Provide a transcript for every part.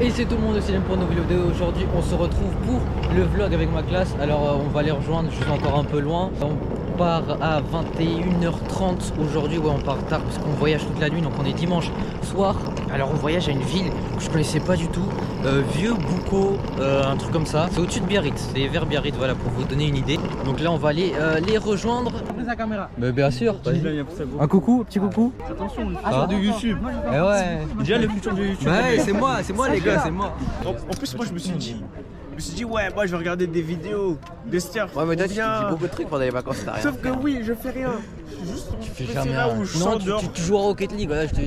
Et c'est tout le monde, c'est pour une nouvelle vidéo. Aujourd'hui on se retrouve pour le vlog avec ma classe. Alors on va les rejoindre, je suis encore un peu loin. On part à 21h30 aujourd'hui. Ouais, on part tard parce qu'on voyage toute la nuit. Donc on est dimanche soir. Alors on voyage à une ville que je connaissais pas du tout, Vieux Boucau, un truc comme ça. C'est au-dessus de Biarritz, c'est vers Biarritz, voilà, pour vous donner une idée. Donc là on va aller les rejoindre. T'as pris sa caméra? Mais bien sûr. Un coucou, petit coucou. Attention, le futur de YouTube. Eh ouais. Déjà le futur de YouTube. Ouais, c'est moi les gars, c'est moi. En plus, moi je me suis dit, ouais, moi je vais regarder des vidéos, des stars. Ouais, mais toi tu dis beaucoup de trucs pendant les vacances, t'as rien. Sauf que oui, je fais rien. Tu fais jamais là rien. où je Non, sors dehors. tu joues à Rocket League, voilà, je te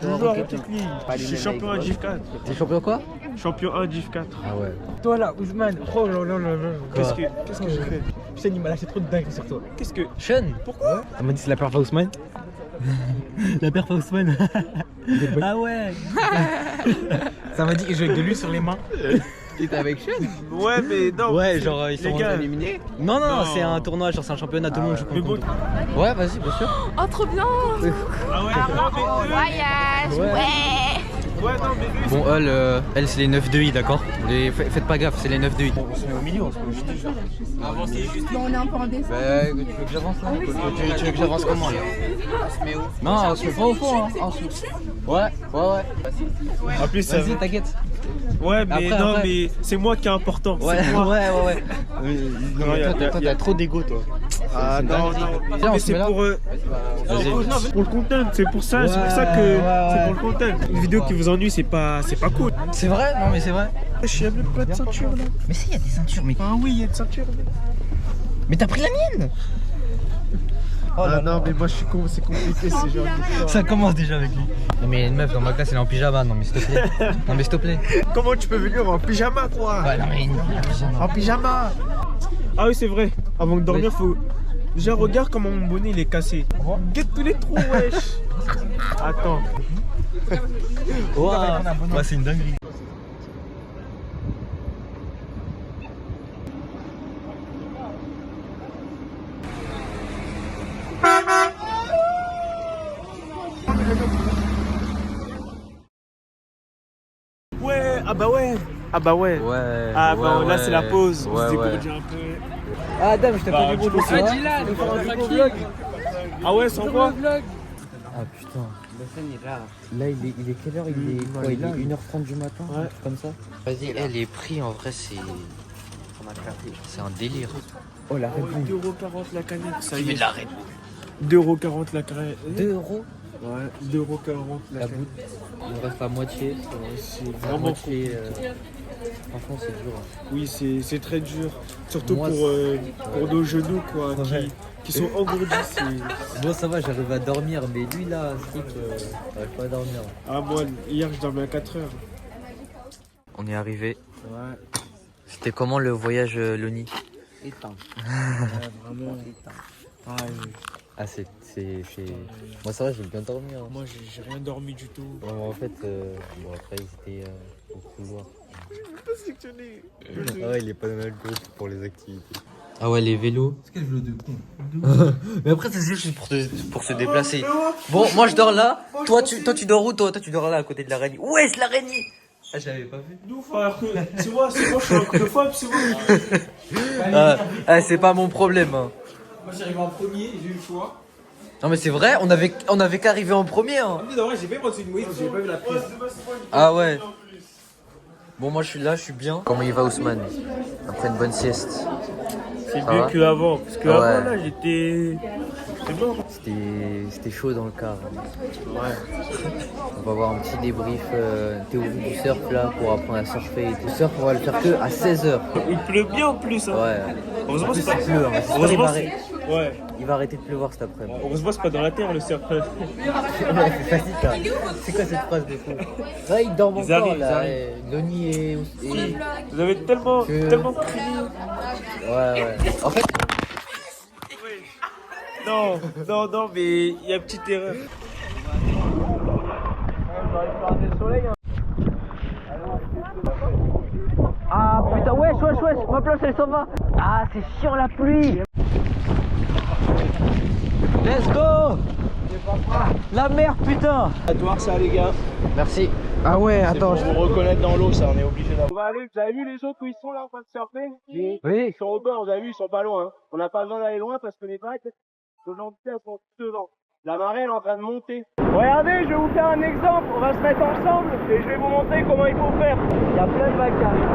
joue à Rocket League. Je suis champion 1 Div 4. T'es champion quoi? Champion 1 Div 4. Ah ouais. Toi là, Ousmane, oh là là là là. Qu'est-ce que j'ai fait? Putain, il m'a lâché trop de dingue sur toi. Qu'est-ce que. Sean. Pourquoi? Elle m'a dit c'est la perf à Ousmane. La perf à Ousmane. Ah ouais. Ça m'a dit que je avec de l'huile sur les mains. T'étais avec Sean? Ouais, mais non. Ouais, genre ils les sont gars. éliminés. Non, c'est un tournoi, genre c'est un championnat, tout le monde joue Mais contre. bon. Ouais, vas-y, bien sûr. Oh trop bien. Ah ouais, Voyage, ouais. Ouais, non, mais. Bon, elle c'est les 9 de I, d'accord? Faites pas gaffe, c'est les 9 de I. On se met au milieu, on se met juste. Avancez juste. Bon, on est un peu en descente. Bah, tu veux que j'avance là? Tu veux que j'avance comment là? On se met où? Non, on se met pas au fond, hein. Ouais. En plus, ça. Vas-y, t'inquiète. Ouais, mais Après, non, après. mais c'est moi qui est important. Ouais. C'est moi. Toi, t'as trop d'ego, toi. Ah C'est une non, dinguerie. non. Viens, on Mais se c'est met là. pour. Vas-y. Pour le content, c'est pour ça, que c'est pour le content. Une vidéo qui vous ennuie, c'est pas cool. C'est vrai? Non, mais c'est vrai. Je suis même pas de ceinture là. Mais si, il y a des ceintures, mais. Ah oui, il y a une ceinture. Mais t'as pris la mienne! Oh là non, mais moi je suis con, c'est compliqué, c'est genre. Ça commence déjà avec lui. Non, mais il y a une meuf dans ma classe, elle est en pyjama. Non, mais s'il te plaît. Non, mais s'il te plaît. Comment tu peux venir en pyjama, quoi? Ouais, non, mais une pyjama. En pyjama. Ah oui, c'est vrai. Avant de dormir, faut. Déjà, regarde comment mon bonnet il est cassé. Guette tous les trous, wesh. Attends. Ouais, c'est une dinguerie. Ouais, ah bah ouais. Ah bah ouais. Ouais. Ah bah là, c'est la pause. On Ouais, se dit ouais. qu'on dit un peu. Ah, Adam, je t'ai pas dit tu bonjour. peux- Ça va? Ah ouais, sans quoi? Ah putain. Là, il est quelle heure? Il est quoi? Il est 1h30 du matin? Ouais. Un truc comme ça. Vas-y, les prix en vrai, c'est un délire. Oh, la Red Bull. 2,40€ la canette. Ça Tu y mets est. de la Red 2,40€ la canette. 2 euros Ouais, 2,40€ la la canette. goutte. Il reste à moitié. C'est La vraiment moitié. compliqué. Franchement, c'est dur. Hein. Oui, c'est très dur. Surtout Moi, pour nos genoux, quoi, Ouais. qui sont engourdis. Moi, ça va, j'arrive à dormir, mais lui là, j'arrive pas à dormir. Ah, moi, hier, je dormais à 4 heures. On est arrivé. Ouais, C'était comment le voyage, Loni? Éteint. vraiment. Ah, Ah, c'est. Moi, ça va, j'ai bien dormi. Hein. moi, j'ai rien dormi du tout. En fait, bon, après, ils étaient au couloir. Pas sélectionné. Ah ouais, il est pas dans notre groupe pour les activités. Ah ouais, les vélos. C'est quel vélo de con? Mais après, c'est juste pour se déplacer. Bon, moi je dors là. Toi, tu dors où? Toi, tu dors là à côté de l'araignée. Wesh, l'araignée! Ah, je l'avais pas vu. Nous, frère, c'est moi, je suis un acrophobe, c'est moi. C'est pas mon problème. Hein. Moi, j'arrive en premier, j'ai eu le choix. Non, mais c'est vrai, on avait qu'à arriver en premier. Hein. En vrai, j'ai pas pensé une mouille, j'ai pas vu la prise. Ah ouais. Bon, moi je suis là, je suis bien. Comment il va, Ousmane? Après une bonne sieste. C'est Ça mieux va qu'avant, parce que Ouais. avant, là, j'étais mort. C'était chaud dans le car. Ouais. On va voir un petit débrief théorie du surf là pour apprendre à surfer. Le surf, on va le faire que à 16h. Il pleut bien en plus. Hein. Ouais. Heureusement, En plus, c'est pas. il pleut. Hein. J'espère qu'il Heureusement, va Ouais. Il va arrêter de pleuvoir cet après-midi. Heureusement, c'est pas dans la terre le surf. Ouais, c'est facile ça. C'est quoi cette phrase de fou? Ouais, ils dorment Ils encore arrivent, là. ils Loni et. Vous avez tellement crié. Ouais. En fait, Non, mais il y a une petite erreur. ah putain, wesh, ma planche elle s'en va. Ah, c'est chiant la pluie. Let's go. La mer, putain. À toi, ça, les gars. Merci. Ah ouais, attends. Pour reconnaître dans l'eau, ça, on est obligé d'avoir. On va aller, vous avez vu les autres où ils sont là en train de surfer? Oui. Ils sont au bord, vous avez vu, ils sont pas loin. Hein. On n'a pas besoin d'aller loin parce que les vagues, aujourd'hui, elles sont devant. La marée, elle est en train de monter. Regardez, je vais vous faire un exemple. On va se mettre ensemble et je vais vous montrer comment il faut faire. Il y a plein de vagues qui arrivent.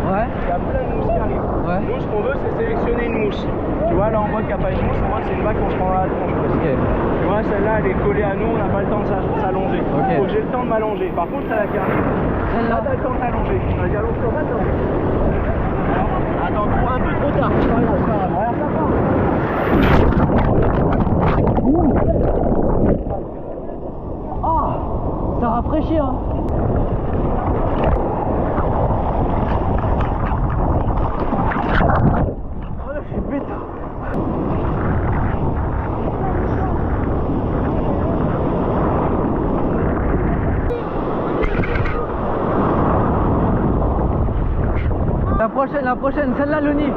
Ouais. Il y a plein de mousses qui arrivent. Ouais. Nous, ce qu'on veut, c'est sélectionner une mousse. Tu vois, là, on voit qu'il n'y a pas une mousse. On voit que c'est une vague qu'on se prendra à la tronche. Ok. Tu vois, celle-là, elle est collée à nous. On n'a pas le temps de s'allonger. Ok. Faut que j'ai le temps de m'allonger. Par contre, celle-là qui arrive, là, t'as le temps de t'allonger. Vas-y, allonge-toi maintenant. Attends, un peu trop tard. Regarde, ça part. Ça rafraîchit hein. Oh là, je suis bête. La prochaine, celle-là, Loni.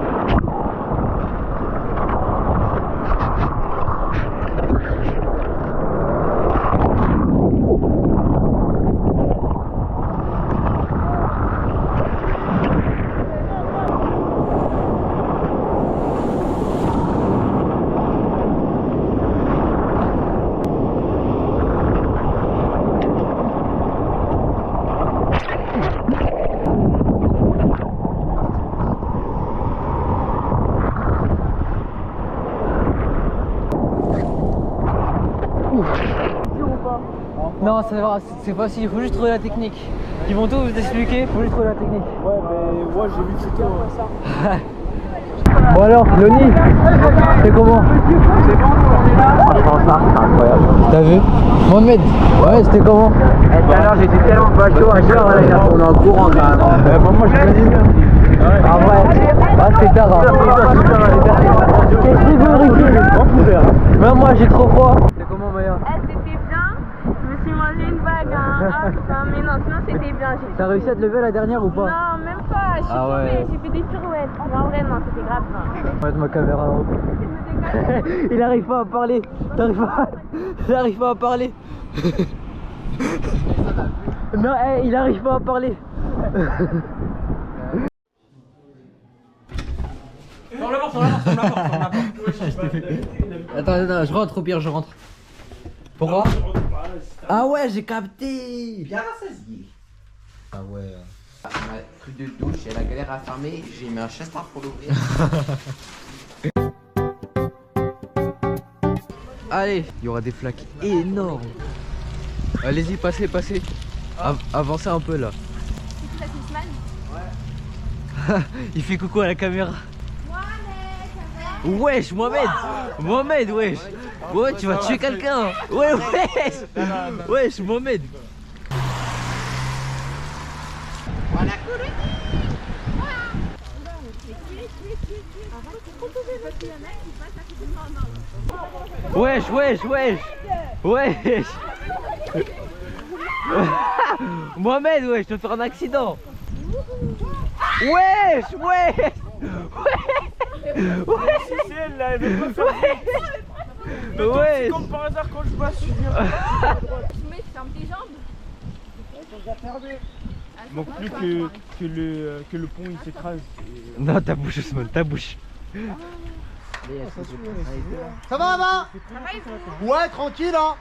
Non, c'est facile, il faut juste trouver la technique. Ils vont tout vous expliquer, il faut juste trouver la technique. Ouais, mais moi j'ai vu que c'était ça. Bon alors, Loni, c'est comment? C'est bon, on est là. Franchement, ça, c'est incroyable. T'as vu? Mohamed, ouais, c'était comment? Tout à l'heure, j'étais tellement pas chaud à chaud, là, il a tourné en courant quand même. Moi, je suis bien. Ah ouais, ah, c'est tard. Qu'est-ce que vous même moi, j'ai trop froid. C'est comment, Maya? C'était bien. Je me suis mangé une vague. Hein. Ah, putain, mais non, sinon c'était bien. T'as réussi à te lever la dernière ou pas? Non, même pas. Je suis Ah ouais. tombée. J'ai fait des pirouettes. Mais en vrai, non, c'était grave. Je vais mettre ma caméra en haut. Il arrive pas à parler. Il arrive pas à parler. Non, il arrive pas à parler. Attends, je rentre au pire, je rentre. Pourquoi? Ah ouais, j'ai capté. Bien rassasié. Ah ouais. On a pris de douche et la galère à fermer, j'ai mis un chestard pour l'ouvrir. Allez, il y aura des flaques énormes. Allez-y, passez. Avancez un peu là. C'est qui la Tisman? Il fait coucou à la caméra. Wesh, Mohamed, wesh. Ouais, tu vas tuer quelqu'un. Ouais, wesh. Wesh, Mohamed. Wesh. Mohamed, wesh, tu vas faire un accident. Wesh. C'est elle là, elle veut pas faire. Mais toi, c'est comme par hasard quand je passe, je viens. Tu mets, tu fermes tes jambes. Il manque plus que le pont il s'écrase. Non, ta bouche, Ousmane, ta bouche. Ça va, va? Ouais, tranquille, hein.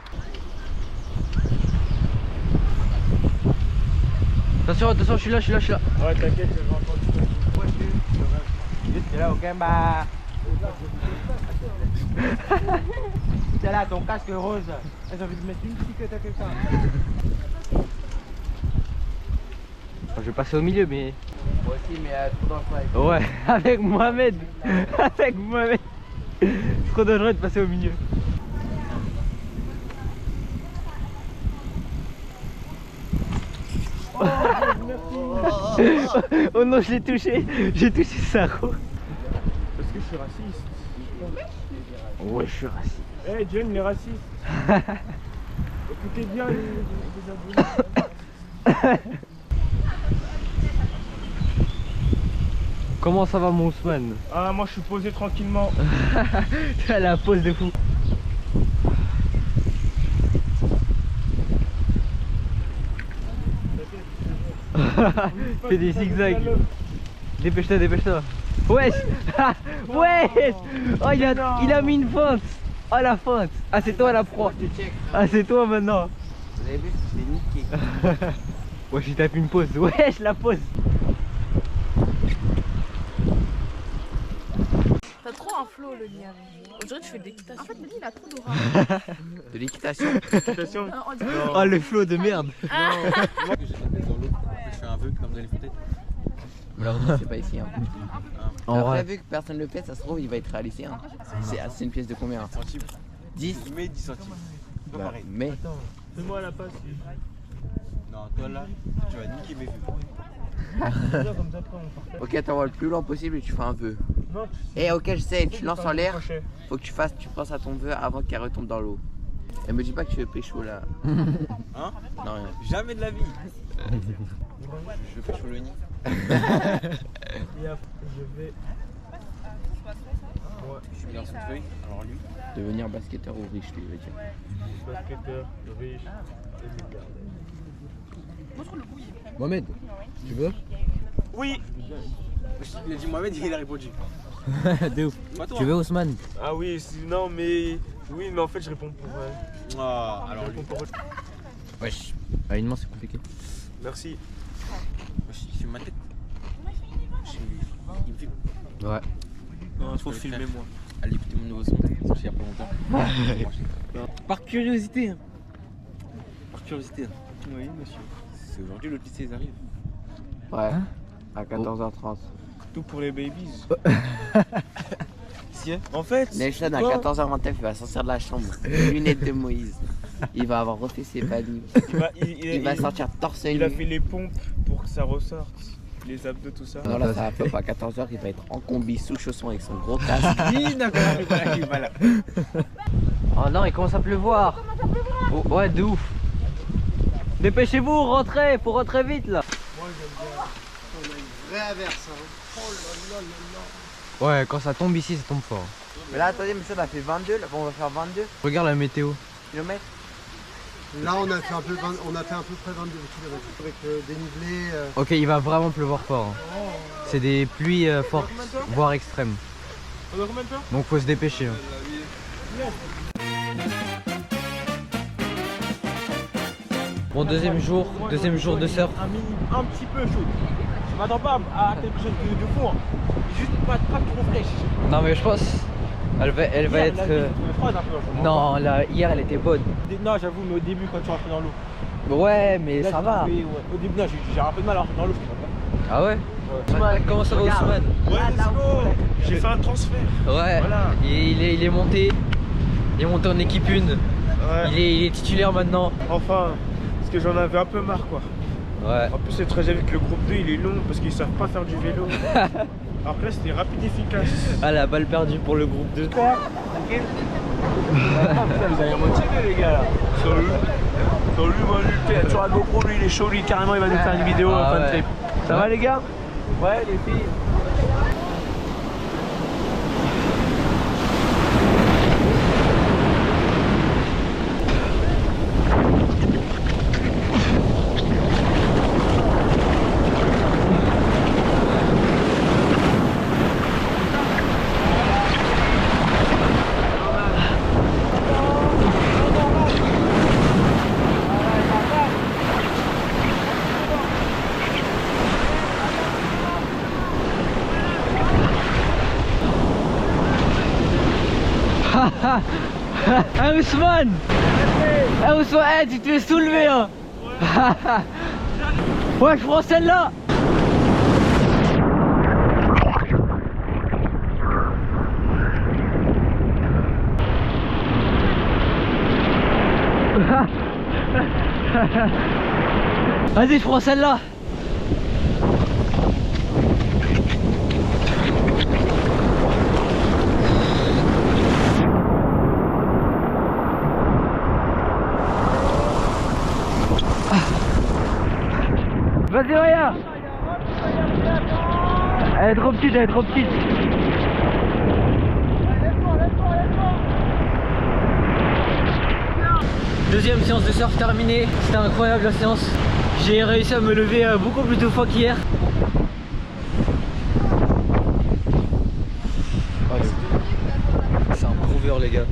Attention, je suis là. Ouais, t'inquiète, je vais entendre tout. T'es là, ok, bah. T'es là, ton casque rose. J'ai envie de mettre une piquette à quelqu'un. Je vais passer au milieu, mais. Moi aussi, mais trop dangereux. Ouais, avec Mohamed. Trop dangereux de passer au milieu. Oh non, je l'ai touché. J'ai touché sa roue. Parce que je suis raciste. Ouais, je suis raciste. Eh, hey, John, il est raciste. Écoutez bien les abonnés. Comment ça va, mon Ousmane? Ah, moi je suis posé tranquillement. Tu as la pose de fou. Fais des zigzags. Dépêche-toi, dépêche-toi. Wesh. Wesh. Oh, il a mis une fente. Oh, la fente. Ah, c'est toi la pro. Ah, c'est toi maintenant. Vous avez vu, c'est niqué. Wesh, il tape une pause. Wesh, la pause. T'as trop un flow, le Liam. Aujourd'hui, tu fais de l'équitation. En fait, le Liam, il a trop d'aura. De l'équitation. Oh, le flow de merde. Je fais un vœu comme dans les fontaines. C'est pas ici. Hein. En Après, vrai. vu que personne ne le fait, ça se trouve, il va être réalisé. Hein. C'est une pièce de combien? 10. Mais 10 centimes. Pas Bah, pareil. mais Fais-moi la passe. Non, toi là, tu vas niquer mes vues. ok, t'envoies le plus loin possible et tu fais un vœu. Non, Et ok, je sais, tu lances en l'air. Faut que tu penses à ton vœu avant qu'elle retombe dans l'eau. Et me dis pas que tu veux pécho là. Hein? Non, rien. Jamais de la vie. Je fais chaud le nid. Et après, je vais. Je suis dans cette feuille. Alors lui. Devenir basketteur ou riche, lui, il veut dire. Basketteur, riche et milliardaire. Mohamed, tu veux? Oui. Il a dit Mohamed, il a répondu. De ouf. Pas toi. Tu veux Ousmane? Ah oui, non mais. Oui, mais en fait, je réponds pour. Ah, alors je lui. réponds pour. Wesh. Ah, une main, c'est compliqué. Merci. Il fait ma tête. Il me fait. Ouais. Non, faut filmer moi. Allez écouter mon nouveau son, sorti il y a pas longtemps. Par curiosité. Par curiosité. Oui, monsieur. C'est aujourd'hui le lycée ils arrivent. Ouais. À 14h30. Tout pour les babies. Si, en fait. Nelson à quoi 14h29, il va sortir de la chambre. Lunettes de Moïse. Il va avoir refait ses panniers. Il va sortir torse nu. Il a fait les pompes pour que ça ressorte. Les abdos, tout ça. Non, là, ça va pas à 14h, il va être en combi sous chaussons avec son gros casque. Voilà. Oh non, il commence à pleuvoir. Oh, ouais, de ouf. Dépêchez-vous, rentrez, faut rentrer vite là. Vraie averse. Ouais, quand ça tombe ici, ça tombe fort. Mais là, attendez, mais ça, on a fait 22. Là, bon, on va faire 22 Regarde la météo. km. Là, on a fait un peu, on a fait à peu près 22 km avec le dénivelé. Ok, il va vraiment pleuvoir fort. Hein. C'est des pluies fortes, voire extrêmes. On a combien de temps? Donc faut se dépêcher. Hein. Bon, deuxième jour de surf. Un petit peu chaud. Je m'attends pas à quelque chose de fou. Hein. Juste pas trop fraîche. Non mais je pense, elle va Hier, être... là, elle était froide un peu. Non, là, hier elle était bonne. Non, j'avoue, mais au début, quand tu rentres dans l'eau. Ouais, mais Là, ça j'ai va. trouvé, ouais. Au début, là, j'ai un peu de mal à rentrer dans l'eau. Ah ouais, comment ça va Ousmane? Ouais, let's go. J'ai fait un transfert. Ouais, Voilà. il est monté. Il est monté en équipe 1. Ouais. Il est titulaire maintenant. Enfin, parce que j'en avais un peu marre, quoi. Ouais. En plus, c'est très avec le groupe 2, il est long parce qu'ils savent pas faire du vélo. Alors que là, c'était rapide et efficace. Ah, la balle perdue pour le groupe 2. Putain, vous allez motiver, les gars, là. Salut, Manu. Tu vois, GoPro, lui, il est chaud, lui, carrément, il va nous faire une vidéo en fin de trip. Ça va, les gars? Ouais, les filles. Ah Ousmane! Ah Ousmane, tu te fais soulever hein! Ouais, je prends celle-là! Vas-y, je prends celle-là! Vas-y, regarde! Elle est trop petite, elle est trop petite! Deuxième séance de surf terminée, c'était incroyable la séance. J'ai réussi à me lever beaucoup plus de fois qu'hier. C'est un prouveur les gars.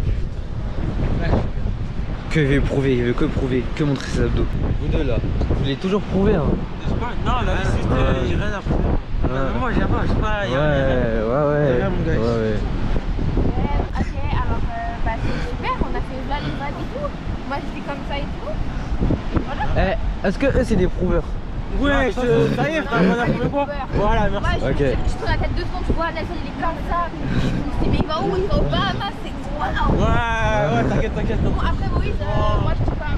Que veut prouver, il veut que prouver, que montrer ses abdos. Vous deux là, vous voulez toujours prouver hein. Non, là, j'ai rien à prouver. Moi, j'ai pas, je sais pas. Ouais. Ok, alors bah, c'est super, on a fait là les vagues et tout. Moi j'étais comme ça et tout. Voilà. Est-ce que eux c'est des prouveurs? Ouais, ça y est, frère, on a prouvé quoi? Voilà, merci. Moi, Ok. Je tourne la tête 2 secondes, je vois Nelson il est comme ça. Je me dis mais il va où? Il va au Bahamas, c'est waouh. Ouais, t'inquiète. Bon après Moïse, moi je sais pas.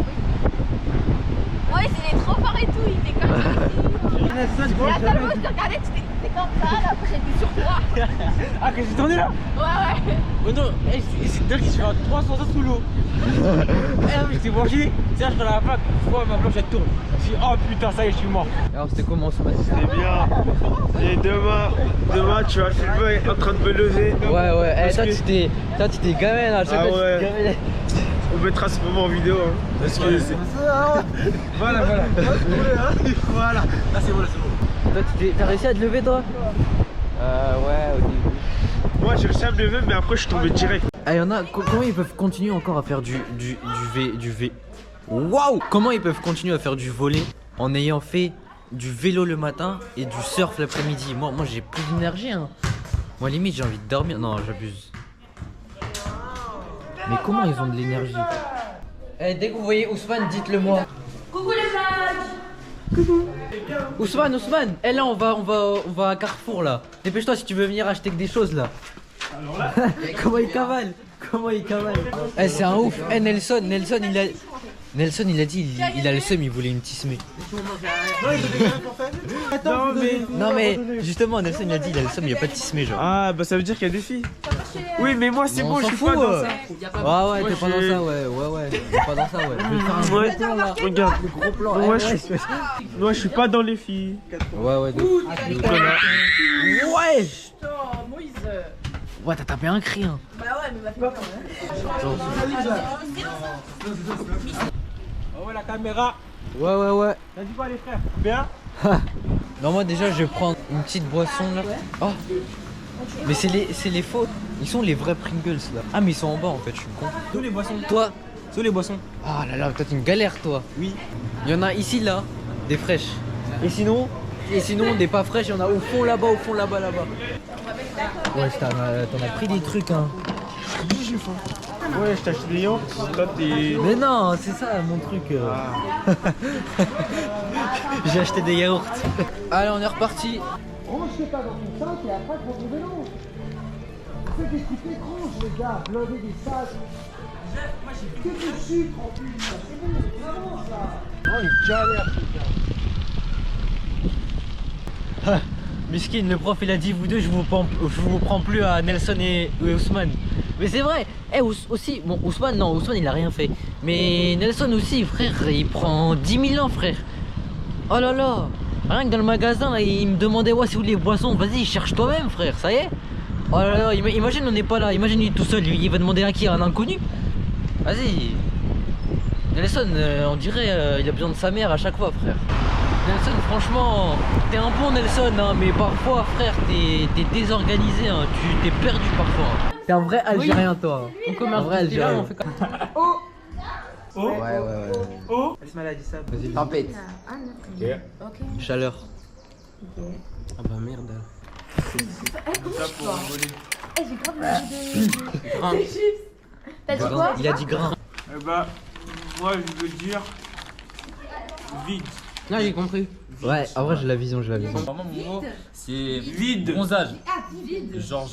Moïse il est trop fort et tout, il était comme ça. La seule fois que je te regardais, tu étais comme ça, là après j'étais sur toi. Ah, que j'ai tourné là? Ouais. Oh non, c'est dingue qu'il se fait 300 sauts sous l'eau. J'étais branché, tiens, je suis dans la vague, je vois ma planche elle tourne. Je dis, oh putain, ça y est, je suis mort. Alors c'était comment ce match? C'est bien. Et demain tu vas filmer en train de me lever. Ouais, toi tu t'es gamin là, Ah ouais. tu t'es gamin. On mettra ce moment en vidéo. Hein, parce que c'est... Voilà. Voilà, là c'est bon, Toi t'as réussi à te lever toi? Ouais au début. Moi j'ai réussi à me lever mais après je suis tombé direct. Ah y'en a, comment ils peuvent continuer encore à faire du Waouh! Comment ils peuvent continuer à faire du volley en ayant fait du vélo le matin et du surf l'après-midi? Moi j'ai plus d'énergie hein. Moi limite j'ai envie de dormir. Non j'abuse. Mais comment ils ont de l'énergie? Dès que vous voyez Ousmane, dites-le moi. Coucou les blagues. Coucou. Ousmane, là on va à Carrefour là. Dépêche-toi si tu veux venir acheter que des choses là. Alors là. Comment il cavale? C'est un ouf. Nelson il a dit il a le seum, il voulait une tismée. Non mais justement Nelson il a dit il a le seum, il n'y a pas de tismée genre. Ah bah ça veut dire qu'il y a des filles. Oui mais moi c'est On bon, je s'en suis fout, pas dans ça. Ouais t'es pas dans ça ouais. T'es pas dans ça ouais. Je vais faire un gros plan là. Regarde. Le gros plan. Moi je suis pas dans les filles. Ouais. Ouais. Ouais t'as tapé un cri hein. Bah ouais, mais m'a fait quand Oh ouais, la caméra. Ouais. T'as dit quoi les frères? Bien? Non moi déjà je vais prendre une petite boisson là. Oh. Mais c'est les faux. Ils sont les vrais Pringles là. Ah mais ils sont en bas en fait, je suis con. Tous les boissons. Toi? Tous les boissons. Ah là là, toi t'es une galère toi. Oui. Il y en a ici là, des fraîches. Et sinon des pas fraîches, il y en a au fond là-bas. Ouais, t'en as pris des trucs hein. Ouais je t'ai acheté des yaourts. Toi t'es... Mais non, c'est ça mon truc. J'ai acheté des yaourts. Allez, on est reparti. Oh, je sais pas, dans ton sac et après pour ton vélo. C'est des trucs étranges, les gars, blindés des sacs. Que du sucre en plus, c'est bon, c'est vraiment ça. Oh, une galère, ce gars. Miskin, le prof il a dit vous deux je vous prends plus à Nelson et Ousmane. Mais c'est vrai, aussi, bon Ousmane il a rien fait. Mais Nelson aussi frère, il prend 10 000 ans frère. Oh là là, rien que dans le magasin là, il me demandait ouais c'est où les boissons, vas-y cherche toi-même frère, ça y est. Oh là là, imagine on n'est pas là, imagine il est tout seul, il va demander à qui? À un inconnu? Vas-y. Nelson, on dirait il a besoin de sa mère à chaque fois frère. Nelson, franchement, t'es un bon Nelson, hein, mais parfois, frère, t'es désorganisé, hein, tu t'es perdu parfois. Hein. T'es un vrai Algérien, toi. On commence un vrai Algérien. On fait comme... Oh. Ouais. Oh. Laisse-moi la dit ça. Vas-y, Tempête. chaleur. Ah bah merde. T'as dit quoi? Il a dit grain. Eh bah moi je veux dire vide. Non, j'ai compris. Ouais, en vrai j'ai la vision, Vraiment mon mot c'est vide bronzage. Genre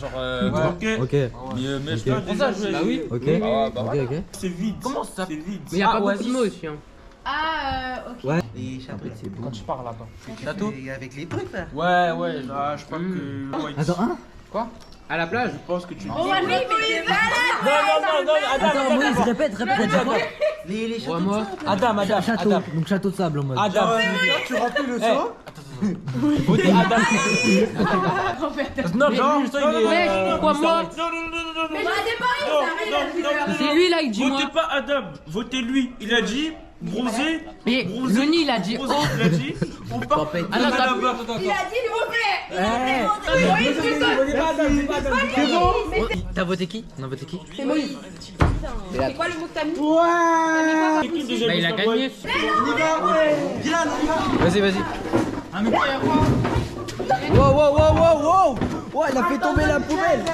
Ok. mais je te Bronzage, bah oui. Ok. Ah, bah voilà. C'est vide. Comment ça? C'est vide. Mais y'a pas beaucoup de mots aussi. Hein. Ah, ok. Ouais. Et Chabric, c'est bon. Quand tu pars là-bas. Château. Avec les trucs là. Ouais. Ah, je crois que... Attends, hein? Quoi? À la plage? Je pense que tu... Oh, oui, mais Non, Attends, Moïse, répète quoi? Les châteaux. Ouais, moi. Adam. Château, donc château de sable en mode. Adam. Tu remplis le sang. Votez Adam. Non, genre, Ouais, pourquoi moi? Mais j'en ai pas rien, ça C'est lui là, il dit moi. Votez pas Adam, votez lui. Il a dit Bronzé. Mais Zoni il a dit. Bronzé, il a dit. On part. Attends, Il a dit, s'il vous plaît. Oui, c'est ça. C'est bon. T'as voté qui? On a voté qui? C'est Moïse. C'est quoi le mot que t'as mis? Bah il a gagné. Vas-y, vas-y. Wow, wow, wow, wow, wow. Ouais, il a fait tomber la poubelle.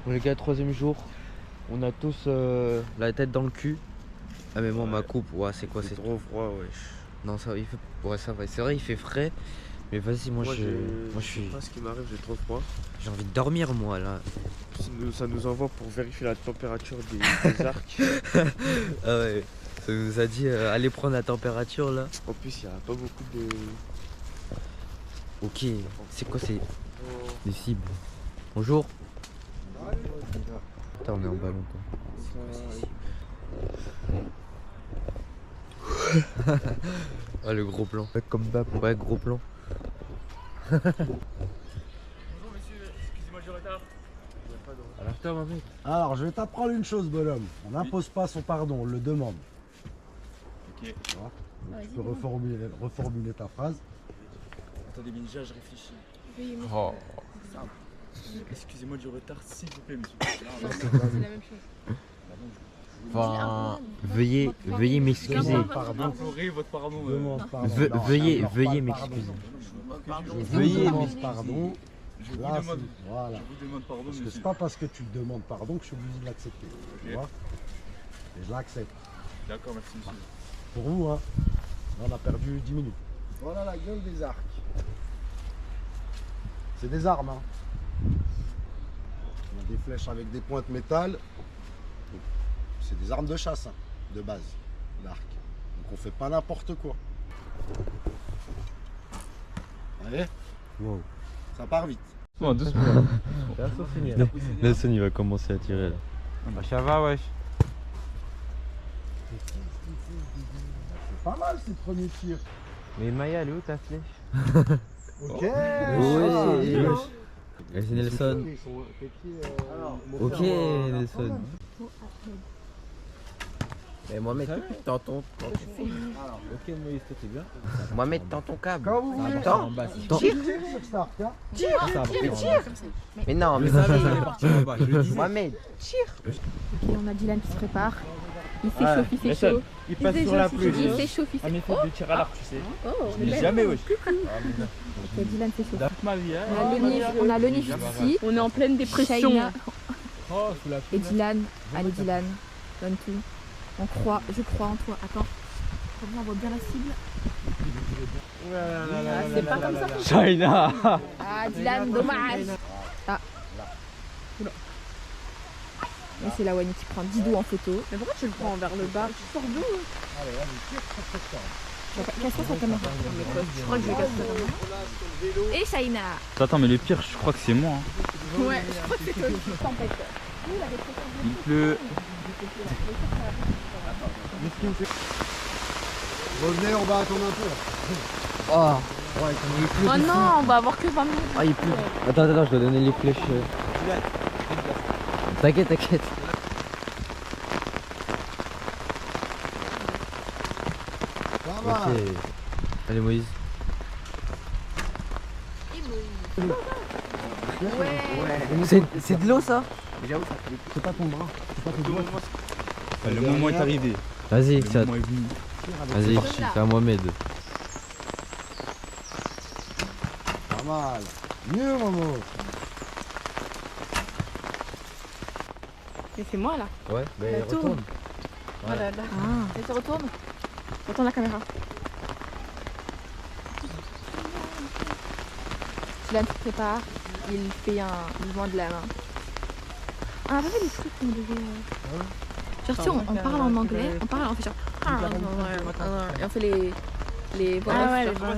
Bon les gars, 3ème jour. On a tous la tête dans le cul. Ah mais moi ma coupe, ouais c'est quoi? C'est trop froid, wesh. Non ça il fait. Ouais ça va. C'est vrai il fait frais. Mais vas-y moi je suis. Je sais pas ce qui m'arrive, j'ai trop froid. J'ai envie de dormir moi là. Ça nous envoie pour vérifier la température des arcs. Ah ouais. Ça nous a dit allez prendre la température là. En plus il y a pas beaucoup de. Ok. C'est quoi c'est des cibles? Bonjour. Putain on est en ballon quoi. Ah le gros plan. Ouais, comme d'hab. Ouais gros plan. Bonjour messieurs, excusez-moi du retard. Alors, je vais t'apprendre une chose, bonhomme. On n'impose pas son pardon, on le demande. Ok. Tu vois? Donc, tu peux reformuler ta phrase. Attendez, mais déjà je réfléchis. Oh. Excusez-moi du retard, s'il vous plaît, monsieur. C'est la même chose. Enfin, veuillez m'excuser. Pardon. Implorez votre pardon. Demande pardon. Non, Veuillez demande m'excuser. pardon. Veuillez Demande pardon. Je vous Là, demande. voilà. Je vous demande pardon, Parce que monsieur. c'est pas parce que tu te demandes pardon que je suis obligé de l'accepter. Tu vois? Et je l'accepte. D'accord, merci monsieur. Pour vous, hein. Là, on a perdu 10 minutes. Voilà la gueule des arcs. C'est des armes, hein. On a des flèches avec des pointes métal. C'est des armes de chasse, hein, de base, l'arc. Donc on fait pas n'importe quoi. Allez. Wow. Ça part vite. Bon, doucement. Nelson il va commencer à tirer là. Bah ça va, wesh. C'est pas mal ces premiers tirs. Mais Maya elle est où ta flèche? Ok. Oui. Et c'est Nelson. Ok Nelson. Mais Mohamed, tends ton. Ok Moïse, toi t'es bien. Mohamed, tends ton câble. Quand vous voulez. Tends. Tire sur cet arc, hein. Mais non, mais Mohamed, Ok, on a Dylan qui se prépare. Il s'échauffe, il s'échauffe. Il passe sur la pluie. Il s'échauffe, il Un s'échauffe. méthode de tir à l'arc, tu sais. Oh, Je l'ai jamais, wesh. Ok, Dylan s'échauffe. Ma vie, hein. On a Lenny juste ici. On est en pleine dépression. Oh, sous la Et Dylan. Allez Dylan, donne tout. Je crois en toi. Attends. On voit bien la cible. Ah, c'est pas comme ça. China. Ah Dylan, dommage. Ah. Oula. Et c'est la Wani qui prend Didou en photo. Mais pourquoi tu le prends vers le bas? Tu sors d'où? Casse-toi sa caméra. Je crois que je vais casser sa caméra. Et Shaina. Attends, mais le pire, je crois que c'est moi. Hein. Ouais, je crois que c'est toi. Tempête. Il pleut. Revenez, on va attendre un peu. Oh. Oh non, on va avoir que 20 minutes. Ah il pleut. Attends, je dois donner les flèches. T'inquiète. Ça va. Ok. Allez Moïse. C'est de l'eau ça? C'est pas ton bras. C'est pas ton doigt. Le moment est arrivé. Vas-y, Le c'est à... moment est venu. Vas-y, c'est à Mohamed. Pas mal. Mieux, Momo. Et c'est moi là. Ouais, mais La tour. retourne. Ah. Et tu retournes. Retourne la caméra. Dylan se prépare. Il fait un mouvement de la main. Ah, on avait des trucs qu'on devait. Genre, tu sais, on parle en anglais. On fait genre. Et on fait les voix. Ah ouais, les voix.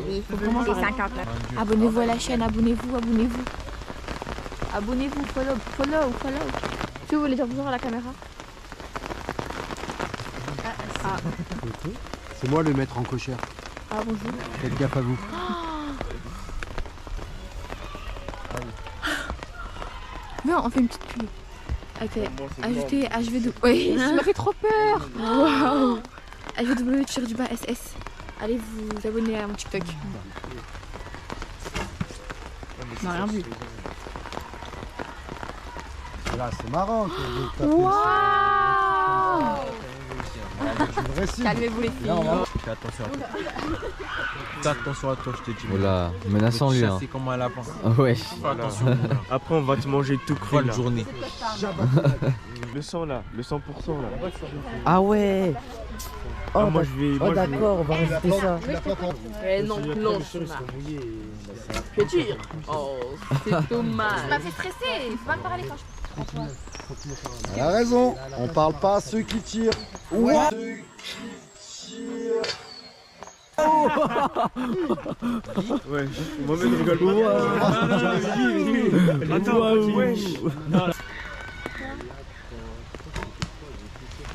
Il faut vraiment les 50 là. Abonnez-vous à la chaîne, abonnez-vous. Abonnez-vous, follow. Tu veux les dire bonjour à la caméra? C'est moi le maître en cochère. Ah bonjour. Faites gaffe à vous. Viens, on fait une petite pub. Ok, ajoutez HVW. Oui, ça m'a fait trop peur. Waouh. HVW_SS. Allez vous abonner à mon TikTok. On n'a rien vu. Là, c'est marrant. Waouh. Calmez-vous les filles. Fais attention à toi. Fais attention à toi, je te dis. Oula, menaçant lui. Hein. C'est comme un lapin. Ouais. Fais attention. Après, on va te manger tout cru Bonne là. journée. Le sang là, le 100% là. Ah ouais. Ah, moi je vais. Oh d'accord, on va rajouter ça. Eh non, non, je tire. Oh, c'est dommage. Ça m'a fait stresser. Faut pas me parler quand je. Elle a raison. On parle pas à ceux qui tirent. Ouais. Ceux qui tirent. Ouais, moi-même je rigole pas. Attends, wesh.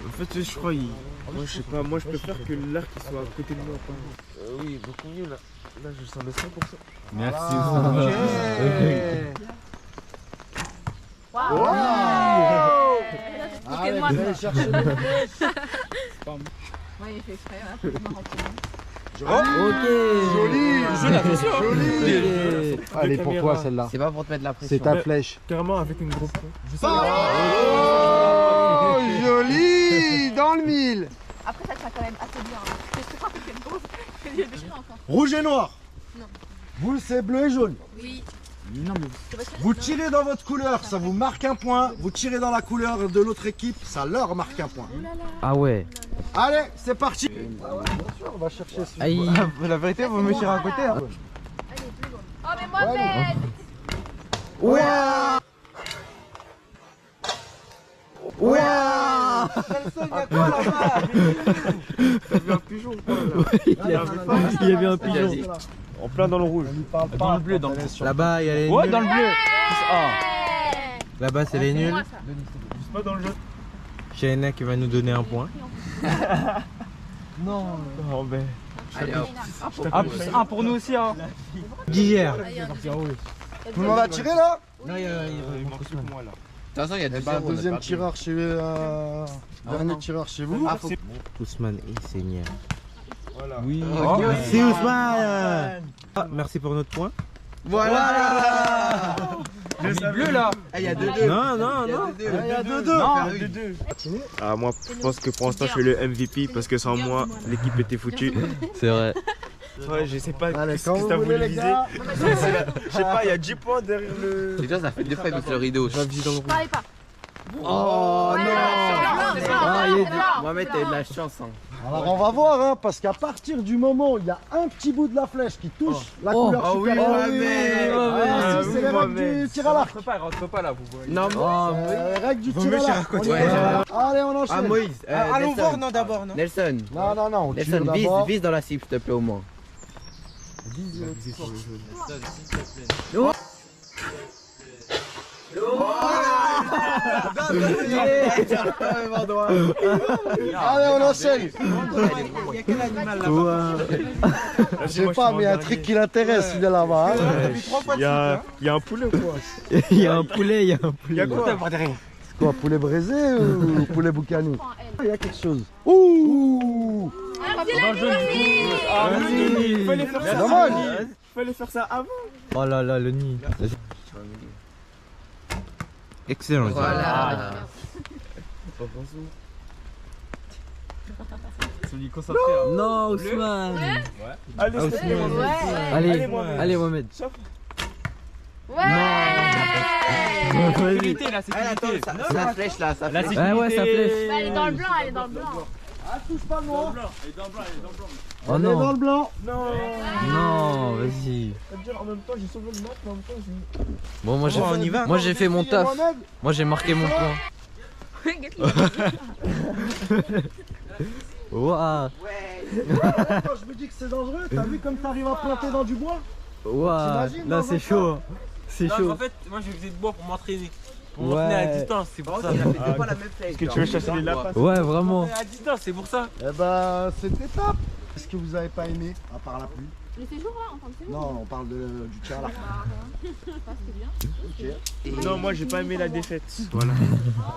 En fait, je crois, moi je sais pas, moi je préfère que l'arc il soit à côté de moi. Oui, beaucoup mieux là. Là, je sens le 100%. Merci. Waouh. Allez, vous allez chercher les flèches. Ouais, il fait exprès. Ok. Joli. Allez, pourquoi celle-là? C'est pas pour te mettre la pression. C'est ta flèche. Carrément avec une grosse. Oh, joli. Dans le mille. Après, ça tient quand même assez bien. Je crois que c'est beau. Il y a des choses encore. Rouge et noir. Non. Vous, c'est bleu et jaune. Oui. Vous tirez dans votre couleur, ça vous marque un point. Vous tirez dans la couleur de l'autre équipe, ça leur marque un point. Ah ouais. Allez, c'est parti. Bien sûr, on va chercher celui. Aïe. La vérité, vous me tirez à côté. Hein. Oh, mais moi, bête. Ouais. Ouais. Il y avait un pigeon. En plein dans le rouge. Dans le bleu, dans le Là-bas, il y a les Ouais, nuls. dans le bleu. Là-bas, c'est les nuls. C'est pas dans le jaune. Shaina qui va nous donner un point. Non. Oh ben. Allez, hop. Un pour nous aussi. Hein. Guillère. Tout le monde a tiré là? Non, il manque plus que moi là. De toute façon, il y a Eh deux ben, zéros, on a deuxième perdu. tireur chez dernier tireur chez vous. Ousmane et Seigneur. Voilà. Oui. Oh, c'est Ousmane. Ah, merci pour notre point. Voilà. Je Le bleu là. Il y a 2-2. Non, non, non. Il y a 2-2. Ah, moi je pense que pour l'instant je suis le MVP parce que sans moi l'équipe était foutue. C'est vrai. Ouais, je sais pas Allez, ce quand que vous ça voulez voulait les viser. gars. Je sais pas, il y a 10 points derrière le. C'est toi, ça fait 2 fois avec le rideau. Parlez pas. Oh non. Mohamed, t'as eu de la chance. Hein. Alors on va voir hein, parce qu'à partir du moment où il y a un petit bout de la flèche qui touche la couleur Oh oui, supérieure, Mohamed. ah, si, c'est les règles du tir à l'arc. Il rentre pas là, vous voyez. Non, Les règles du tir à l'arc. On y Ouais, va. Allez, on Ah, enchaîne. Moïse. Allons voir, non, d'abord, non. Nelson. Non, non, non, on tire Nelson, d'abord. vise dans la cible, s'il te plaît, au moins. Allez, on enchaîne. Je sais pas, mais il y a un truc qui l'intéresse, il est là-bas. hein. Il y a un poulet ou quoi? Il y a un poulet, il y a un poulet. Il y a quoi derrière? C'est quoi, poulet braisé ou poulet boucani? Il y a quelque chose. Ouh. Il fallait faire C'est ça. dommage. Fallait faire ça avant. Oh là là, le nid. Excellent. Voilà. Non, Ousmane. Allez, s'il te plaît, Mohamed. Allez, Allez, Mohamed. allez, Mohamed. Ouais. Sécurité là, sécurité. Sa flèche là, sa flèche. Ah ouais, ça flèche. Elle est dans le blanc, elle est dans le blanc. Ah, touche pas le noir. Oh Elle est dans non. le blanc. Non. Non, vas-y. En même temps, j'ai sauvé le match, mais en même temps, j'ai. Bon, moi j'ai on y va. moi j'ai fait mon taf. Mohamed. Moi j'ai marqué mon point. Ouah. Quand je me dis que c'est dangereux, t'as vu comme t'arrives à planter dans du bois? Ouah. T'imagines Là dans c'est un chaud. C'est chaud. En fait, moi je faisais de bois pour m'entraîner. Pour Ouais. m'entraîner à distance, c'est pour ça. C'est pas la même flèche. Est-ce que tu veux chasser les lapins? Ouais, vraiment. À distance, c'est pour ça. Eh ben, c'était top. Qu'est-ce que vous avez pas aimé, à part la pluie? Le séjour là, on parle de séjour. Non, on parle du tir là. bien. Non, moi j'ai pas aimé la défaite. Voilà.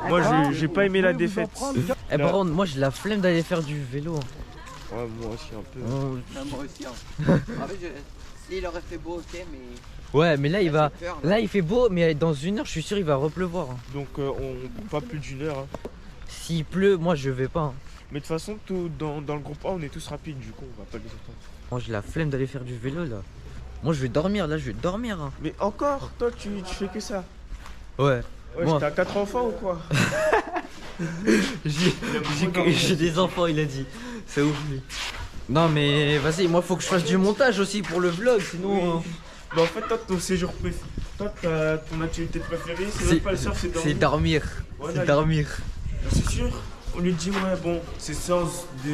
Moi j'ai pas aimé la défaite. Eh, par contre, moi j'ai la flemme d'aller faire du vélo. Ouais, moi aussi un peu. Moi aussi. Hein. En fait, s'il aurait fait beau, ok, mais. Ouais, mais là il va. J'ai peur, Là il fait beau, mais dans 1 heure, je suis sûr il va repleuvoir. Donc pas plus d'1 heure. Hein. S'il pleut, moi je vais pas. Mais de toute façon, dans le groupe A, on est tous rapides, du coup, on va pas les attendre. Moi j'ai la flemme d'aller faire du vélo là. Moi je vais dormir, là je vais dormir. Hein. Mais encore, toi tu fais que ça. Ouais. Ouais, Moi- t'as 4 enfants ou quoi? J'ai des enfants, il a dit. C'est ouf lui. Non mais vas-y, moi faut que je fasse du montage aussi pour le vlog, sinon. Bah en fait, toi, ton séjour préféré, toi, ton activité préférée, c'est même pas le surf, c'est dormir. C'est dormir. Voilà, C'est dormir. C'est sûr, on lui dit, ouais, bon, c'est séance de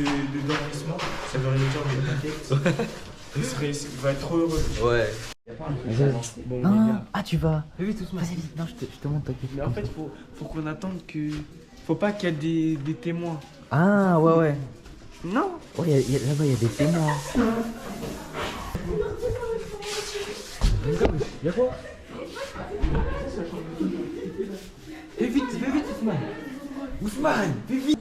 dormissement, ça veut rien dire, mais t'inquiète. Il va être trop heureux. Ouais. Bon, les gars. Ah tu vas. Vas-y, non, je te montre, t'inquiète. Mais en fait, faut qu'on attende que. Faut pas qu'il y ait des témoins. Ah ouais ouais. Non. Oh là-bas il y a des témoins. Y'a quoi? Fais vite Ousmane. Ousmane, fais vite.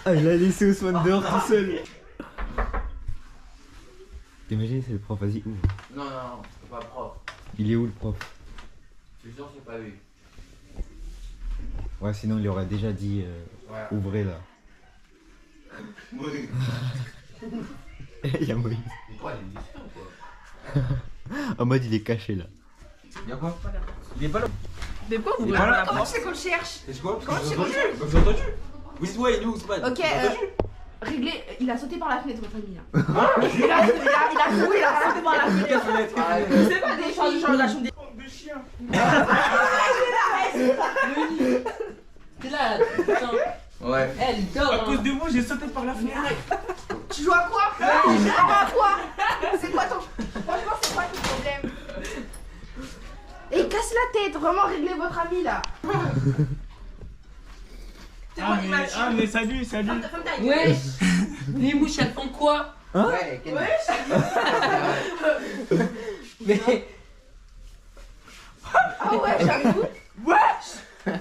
Ah, il a laissé Ousmane dehors tout seul. T'imagines, c'est le prof, vas-y, ouvre. Non, c'est pas propre. Il est où le prof? Je suis sûr que j'ai pas vu. Ouais, sinon il aurait déjà dit Ouais. ouvrez là. Il y a Moïse. Mais quoi, il est discret ou quoi? En mode il est caché là. Y'a quoi? Il est pas là. Mais pourquoi vous Comment tu sais qu'on le cherche? C'est quoi? Comment tu sais qu'on le cherche? J'ai entendu. Vous dites, ouais, il est où, Ousmane? Ok, réglé, il a sauté par la fenêtre, votre ami là. Il a sauté par la fenêtre. C'est pas des gens de la chambre des. De chien. T'es là, putain. Ouais. Elle dort. À cause de moi, j'ai sauté par la fenêtre. Tu joues à quoi? Tu joues à quoi? C'est quoi ton. Franchement, c'est quoi ton problème? Et casse la tête, vraiment réglez votre ami là. Ah, mais salut. Wesh. Les mouches elles font quoi? Hein? Ouais, quel... Mais. Ah ouais, j'avoue. Wesh! On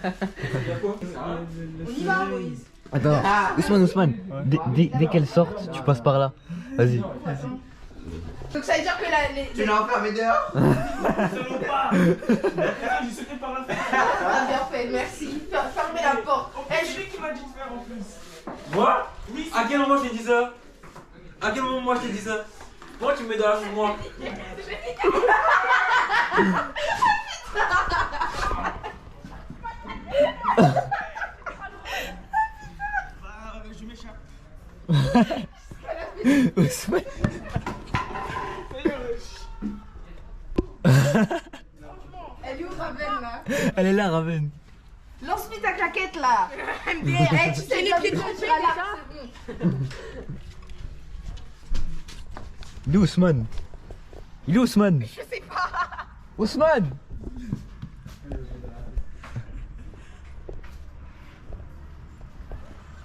y va, Moïse. Attends, Ousmane, dès qu'elle sorte, tu passes par là. Vas-y. Donc ça veut dire que Tu l'as enfermé dehors? Absolument pas. J'ai sauté par la fenêtre. Ah, bien fait, merci. Fermez la porte. C'est lui qui m'a dit de faire en plus. Moi? Oui. À quel moment je t'ai dit ça? À quel moment moi je t'ai dit ça? Pourquoi tu me mets dans la chambre moi? Je m'échappe. Ousmane. Elle est où Raven là? Elle est là, Raven. Lance-lui ta claquette là. Hey, tu sais, les pieds trempés là. Il est où, Ousmane? Il est où, Ousmane? Je sais pas. Ousmane!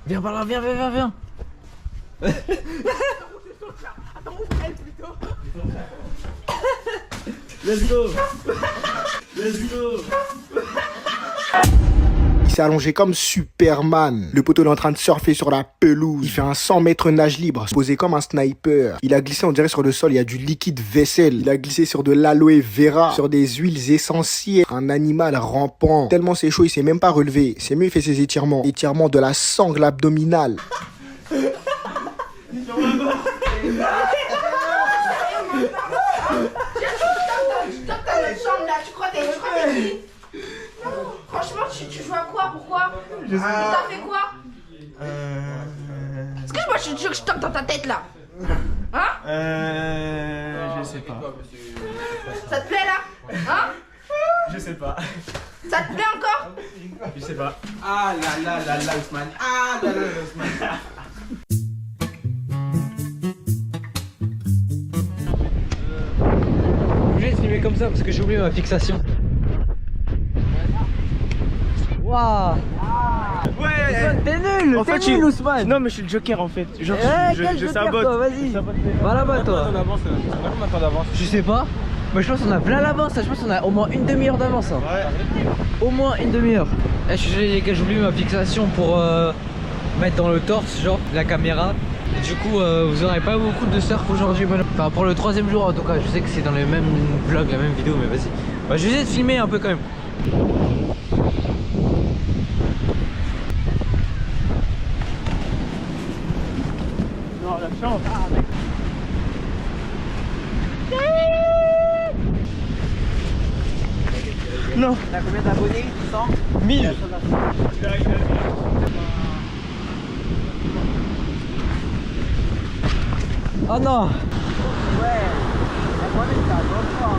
Viens par là, viens. Let's go. Il s'est allongé comme Superman. Le poteau est en train de surfer sur la pelouse. Il fait un 100 mètres nage libre, posé comme un sniper. Il a glissé, on dirait sur le sol, il y a du liquide vaisselle. Il a glissé sur de l'aloe vera, sur des huiles essentielles. Un animal rampant. Tellement c'est chaud, il s'est même pas relevé. C'est mieux, il fait ses étirements. Étirements de la sangle abdominale. Tu crois t'es qui? Non, franchement, tu joues à quoi? Pourquoi? T'as fait quoi? Excuse-moi, je toque dans ta tête là. Hein? Je sais pas. Ça te plaît là? Hein? Je sais pas. Ça te plaît encore? Je sais pas. Ah là là là là, Ousmane. Ah là là là, Ousmane. Obligé de filmer comme ça parce que j'ai oublié ma fixation. Waouh. Ouais. T'es nul. En fait, T'es nul, Ousmane. Non, mais je suis le joker en fait. Genre, je sabote. Vas-y. Va là-bas, toi. Combien de temps d'avance? Je sais pas. Mais je pense qu'on a plein l'avance. Je pense qu'on a au moins une demi-heure d'avance. Hein. Ouais. Au moins une demi-heure. Je suis désolé les gars, j'ai oublié ma fixation pour mettre dans le torse, genre la caméra. Et du coup, vous aurez pas beaucoup de surf aujourd'hui. Enfin, pour le 3e jour en tout cas. Je sais que c'est dans le même vlog, la même vidéo, mais vas-y. Bah, je vais essayer de filmer un peu quand même. Non, la chance. Non. T'as combien d'abonnés? 100? 1000. Oh non. Ouais. La moyenne, ça va pas.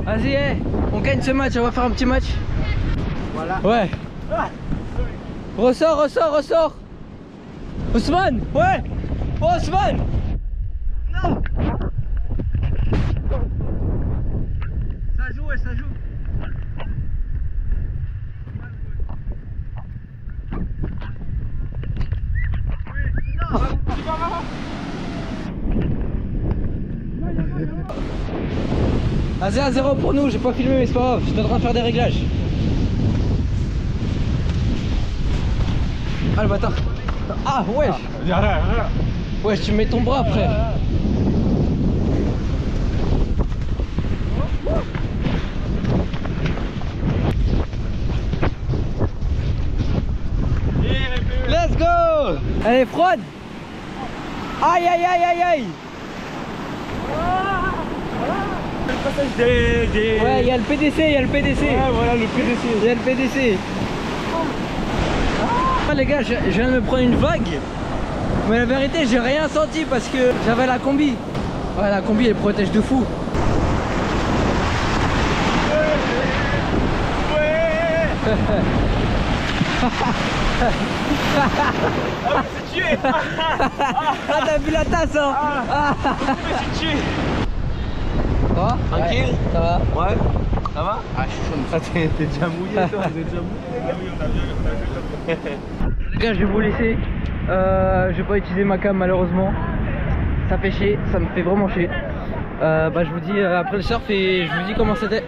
Vas-y, on gagne ce match, on va faire un petit match. Voilà. Ouais. Ressors, ressors, ressors. Ousmane, ouais. Oh, Ousmane. Non. Ça joue, ouais, ça joue. Vas-y, 1-0 pour nous, j'ai pas filmé mais c'est pas grave, j'étais en train de faire des réglages. Ah le bâtard. Ah wesh. Wesh, tu mets ton bras frère. Let's go. Elle est froide. Aïe aïe aïe aïe aïe. Ouais, il y a le PDC, il y a le PDC. Ouais, voilà le PDC. Il y a le PDC. Ah, les gars, je viens de me prendre une vague. Mais la vérité, j'ai rien senti parce que j'avais la combi. Ouais, la combi, elle protège de fou. Ouais. Ah, c'est tué. Ah, t'as vu la tasse, hein. C'est tué. Ça va? Tranquille? Ça va? Ouais. Ça va? Ah, je suis chaud. Ah, t'es déjà mouillé toi, vous êtes déjà mouillé. Ah oui, on a vu. Les gars, je vais vous laisser. Je vais pas utiliser ma cam malheureusement. Ça fait chier, ça me fait vraiment chier. Bah, je vous dis après le surf et je vous dis comment c'était.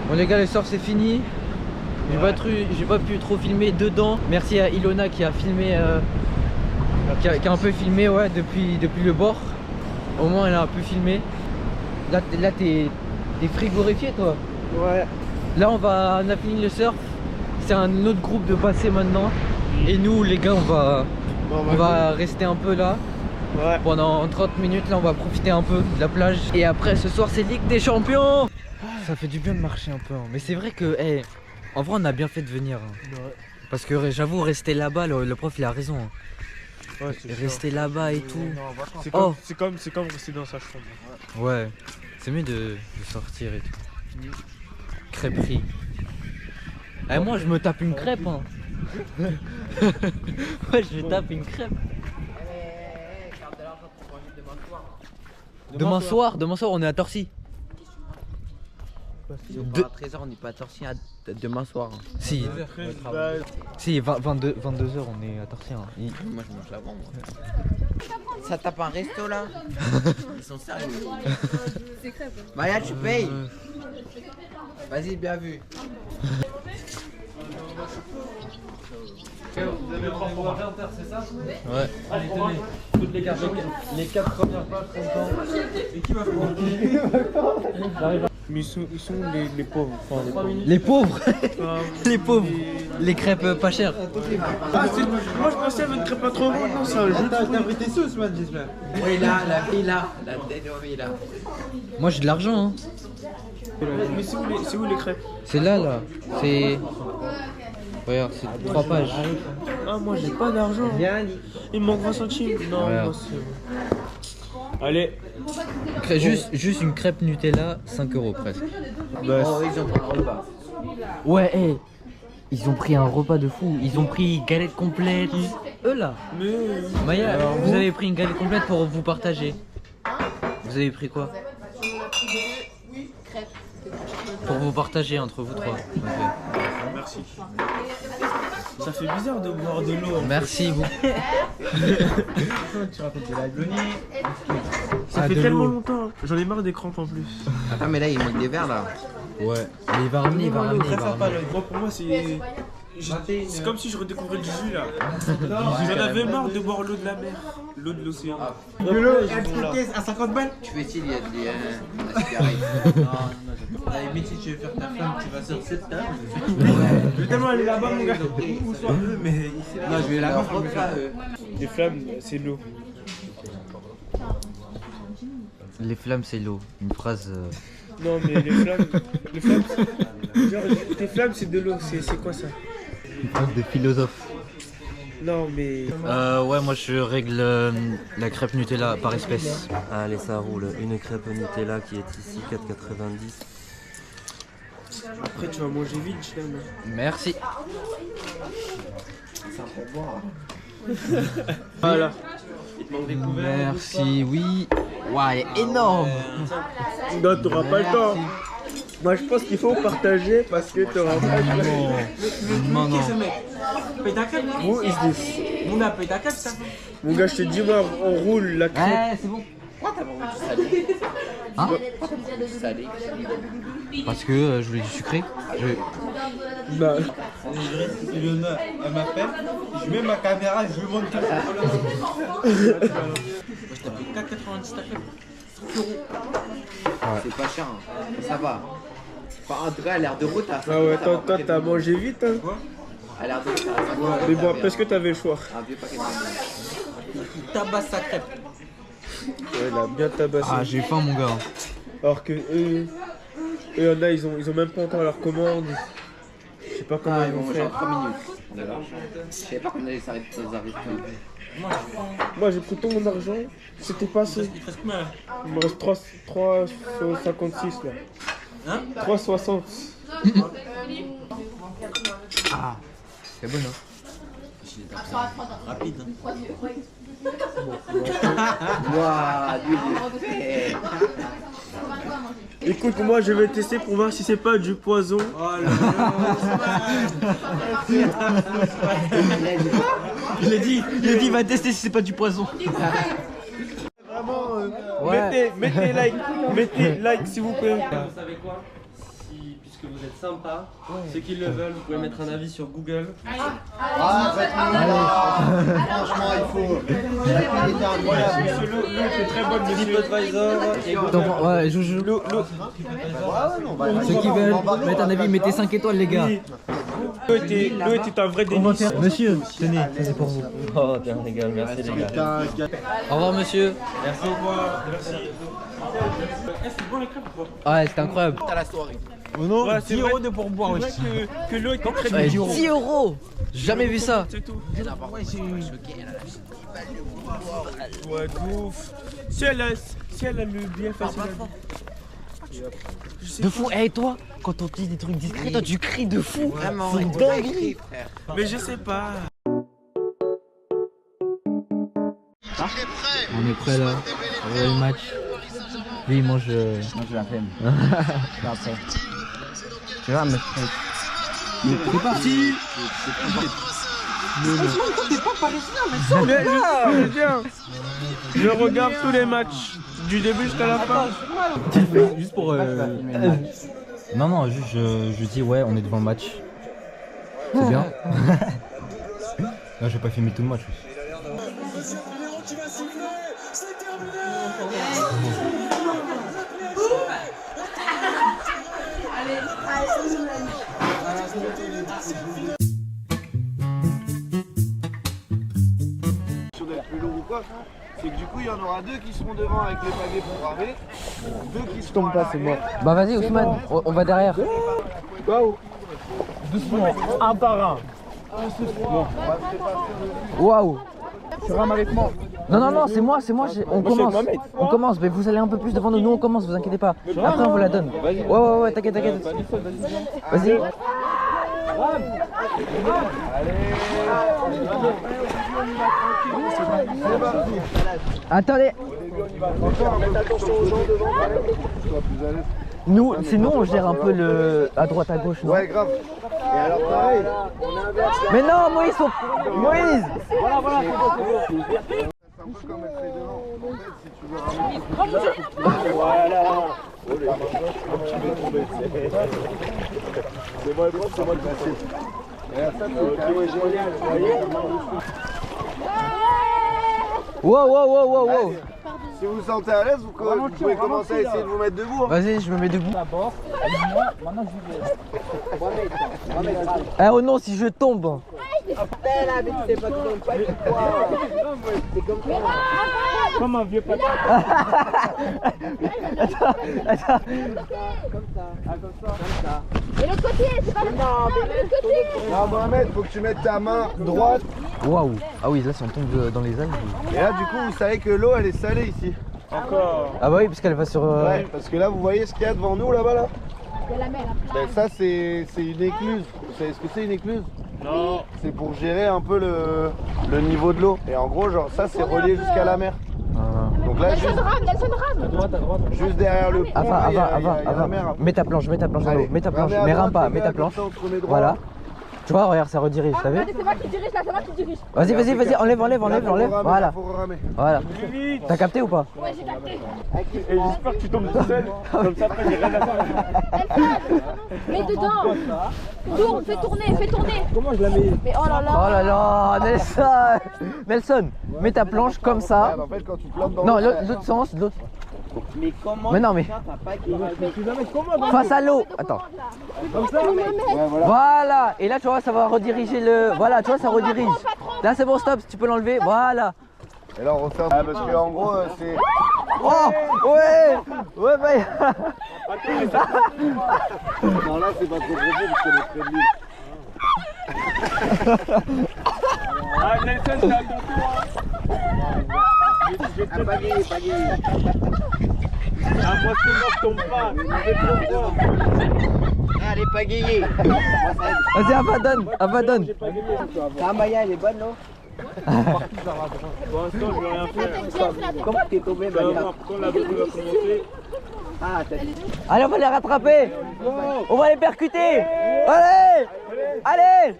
Bon les gars, le surf c'est fini. J'ai pas pu trop filmer dedans. Merci à Ilona qui a filmé, qui a un peu filmé ouais, depuis le bord. Au moins elle a un peu filmé. Là t'es frigorifié toi. Ouais. Là on a fini le surf. C'est un autre groupe de passer maintenant. Et nous les gars on va rester un peu là. Ouais. Pendant 30 minutes là on va profiter un peu de la plage. Et après ce soir c'est Ligue des Champions. Ça fait du bien de marcher un peu hein. Mais c'est vrai que hey, en vrai on a bien fait de venir hein. Ouais. Parce que j'avoue rester là-bas, le prof il a raison hein. Ouais, rester là-bas et tout. C'est comme rester dans sa chambre. Ouais, c'est mieux de sortir et tout. Crêperie. Eh, moi je me tape une crêpe hein. Ouais, je me tape une crêpe. Demain soir on est à Torcy. passer. Si on part à 13h, on n'est pas à Torcy demain soir. Si, si 22h on est à Torcy. Hein. Moi je mange l'avant moi. Ça tape un resto là. Ils sont sérieux. C'est crêpe. Maya, tu payes. Vas-y, bien vu. Vous avez rendez-vous à 20h, c'est ça? Ouais. Allez, tenez. Toutes les 4 premières pages sont. Et qui va faire? Mais ils sont les pauvres. Enfin, Les pauvres. Les pauvres. Les crêpes pas chères. Moi je pensais à une crêpe pas trop bonne, non, c'est un jeu. T'as pris tes sauces, man, j'espère. Oui, là, la villa. La villa. Moi j'ai de l'argent. Hein. Mais c'est où les crêpes? C'est là. C'est. Regarde, c'est 3 pages. Ah, moi j'ai pas d'argent. Il me manque 20 centimes. Non, Ouais. moi c'est. Allez. Juste une crêpe Nutella, 5 € presque. Bah, Oh, ils ont pris un repas. Ouais, hey. Ils ont pris un repas de fou. Ils ont pris galette complète. Eux là. mais. Maya, Alors, vous avez pris une galette complète pour vous partager. Vous avez pris quoi? On a pris 2 crêpes. Pour vous partager entre vous trois. Ok. Merci. Ça fait bizarre de boire de l'eau. Merci beaucoup. Tu racontes de la glonie. Ça fait tellement longtemps. J'en ai marre des crampes en plus. Attends, mais là, il manque des verres là. Ouais. Mais il va ramener, il va ramener. Moi, pour moi, c'est. C'est comme si je redécouvrais le jus là. J'en avais marre de boire l'eau de la mer, l'eau de l'océan. De l'eau, à 50 balles. Tu fais il y a des cigarettes. À la limite, si tu veux faire ta femme, tu vas sur cette table. Je vais tellement aller là-bas, mon gars. Ou soit eux, mais ici là. Non, je vais là-bas. Les flammes, c'est l'eau. Les flammes, c'est l'eau. Une phrase. Non, mais les flammes, genre, tes flammes, c'est de l'eau. C'est quoi ça? Une phrase de philosophe. Non, mais. Ouais, moi je règle la crêpe Nutella par espèce. Allez, ça roule. Une crêpe Nutella qui est ici, 4,90. Après, tu vas manger vite, je t'aime. Merci. Voilà. Merci, oui. Ouais, énorme. Non, t'auras pas le temps. Moi, je pense qu'il faut partager parce que t'auras pas le temps. Non, non. Qui est ce mec? Paye ta crêpe? Who is this? Mon gars, paye ta crêpe, ça. Mon gars, je te dis, moi, on roule la crêpe. Ouais, c'est bon. Hein? Salé. Parce que je voulais du sucré. Bah, Léona, elle m'appelle, je mets ma caméra et je lui montre tout. Je t'ai pris 4,90 ta crêpe. C'est pas cher, hein. Ça va. Enfin, André a l'air de route à ah ouais, toi, t'as mangé vite, hein. A l'air de route à Mais bon, parce que t'avais le choix. un vieux paquet de Il tabasse sa crêpe. Ouais, il a bien tabassé. Ah, j'ai faim, mon gars. Alors que eux, y en a, ils ont même pas encore leur commande. Je sais pas comment Ah, ils ils vont vont manger en faire. 3 minutes. Je savais pas qu'on allait s'arrêter aux arrêts. Moi, j'ai pris tout mon argent. C'était pas assez. Il te reste combien là? Il me reste 3,56 là. Hein? 3,60. Ah, c'est bon, hein. Rapide. Waouh, lui il est fait. Écoute, moi, je vais tester pour voir si c'est pas du poison. Oh là là. Il a dit, il va tester si c'est pas du poison. Vraiment, Ouais. mettez like s'il vous plaît. Vous savez quoi? Puisque vous êtes sympa, ceux qui le veulent, vous pouvez mettre un avis sur Google. Ah, franchement, il faut. La qualité est incroyable. Monsieur L'eau est très bonne, monsieur. TripAdvisor et Ouais, je joue. Ceux qui veulent mettre un avis, mettez 5 étoiles, les gars. L'eau était un vrai délice. Monsieur, tenez, ça c'est pour vous. Oh, bien les gars, merci les gars. Au revoir, monsieur. Merci, au revoir. Merci. C'est bon les crêpes ou pas? Ouais, c'était incroyable. À la soirée. Non, Ouais, 10 euros de pourboire C'est aussi. vrai que l'eau était très Ouais, 10 bonne. €. Jamais vu ça. C'est tout. Ouais, Ouais, de ouf. Si elle a le bien facile. De fou. Et toi, quand on te dit des trucs discrets, toi tu cries de fou. Vraiment, C'est on dingue. a écrit, frère. Mais je sais pas. On est prêt là. On va le match. Lui il mange. Moi j'ai la flemme. Tu vas me straight. C'est parti. T'es pas parisien, mais je regarde tous les matchs du début jusqu'à la fin. Tu le fais juste pour. Non, non, juste je dis ouais, on est devant le match. C'est bien. Là, je vais pas filmer tout le match. D'être plus lourd ou quoi, c'est que du coup il y en aura deux qui seront devant avec les pavés programmés, deux qui seront à l'arrière. Bah vas-y Ousmane, on va derrière. Go. Doucement, un par un. Waouh. Tu rames avec moi. Non, non, non, c'est moi, on commence. On commence, mais vous allez un peu plus devant nous, nous on commence, vous inquiétez pas. Après on vous la donne. Ouais, t'inquiète, t'inquiète. Vas-y. Attendez. Nous, c'est nous, on gère un peu le à droite à gauche. Non Ouais, grave. Et alors pareil, on inverse. Mais non, Moïse, Moïse. Voilà, c'est un peu comme être devant. En fait, si tu veux ramener voilà. C'est moi le prof, c'est moi le principe. Wow. Si vous vous sentez à l'aise, vous pouvez commencer à essayer de vous mettre debout. Vas-y, je me mets debout. D'abord, maintenant je vais. Eh oh non, si je tombe. Comme un vieux papa. Attends. Et l'autre côté, c'est pas le même. Non, mais l'autre côté. Non, Mohamed, faut que tu mettes ta main droite. Waouh. Ah oui, là si on tombe dans les algues. Et là, du coup, vous savez que l'eau, elle est salée ici. Encore. Ah bah oui, parce qu'elle va sur... Ouais, parce que là, vous voyez ce qu'il y a devant nous, là-bas, là, Il y a la mer, la ben, ça, c'est une écluse. Vous savez ce que c'est, une écluse? Non. C'est pour gérer un peu le niveau de l'eau. Et en gros, genre, ça, c'est relié jusqu'à la mer. Donc là, Nelson rame. À droite. juste derrière le pont, Avant. là, il y a la mer. Mets ta planche dans l'eau. Allez, Mets ta planche, ramez à mais droite, rame pas, les mets gars, ta planche. comme ça, on se remet droit. Voilà. Tu vois, regarde, ça redirige, t'as vu? C'est moi qui dirige, là, c'est moi qui dirige. Vas-y, enlève. Voilà. Faut ramer. Voilà. T'as capté ou pas? Ouais, j'ai capté. Et j'espère que tu tombes tout seul. Comme ça, après, j'ai rien à faire. Mets dedans. Tourne, fais tourner. Comment je la mets? Mais oh là là. Oh là là, Nelson, mets ta planche comme ça. Regarde, en fait, quand tu plantes dans Non, l'eau, l'autre sens, l'autre. Mais comment Mais non, mais Tu la mets comment? face à l'eau. Attends. Comme ça? ouais, voilà. Voilà. Et là, tu vois, ça va rediriger le. Voilà, tu vois, ça redirige. Là, c'est bon, stop. Tu peux l'enlever. Voilà. Et là, on referme. Ah, parce que en gros, c'est. Oh, ouais, bah. Non, là, c'est pas trop profond parce qu'elle est très nulle. Ah, Nelson, c'est à ton tour. Pagayer. Ah, moi, je tombe pas. Allez, pagayer. Vas-y, abandonne. Ta Maya, elle est bonne, non? Pour l'instant, je vais rien faire. Comment t'es tombé, Tu vas Maya? voir, quand la vidéo va commencer. Ah, t'as Allez, on va les rattraper. On va les percuter. Allez.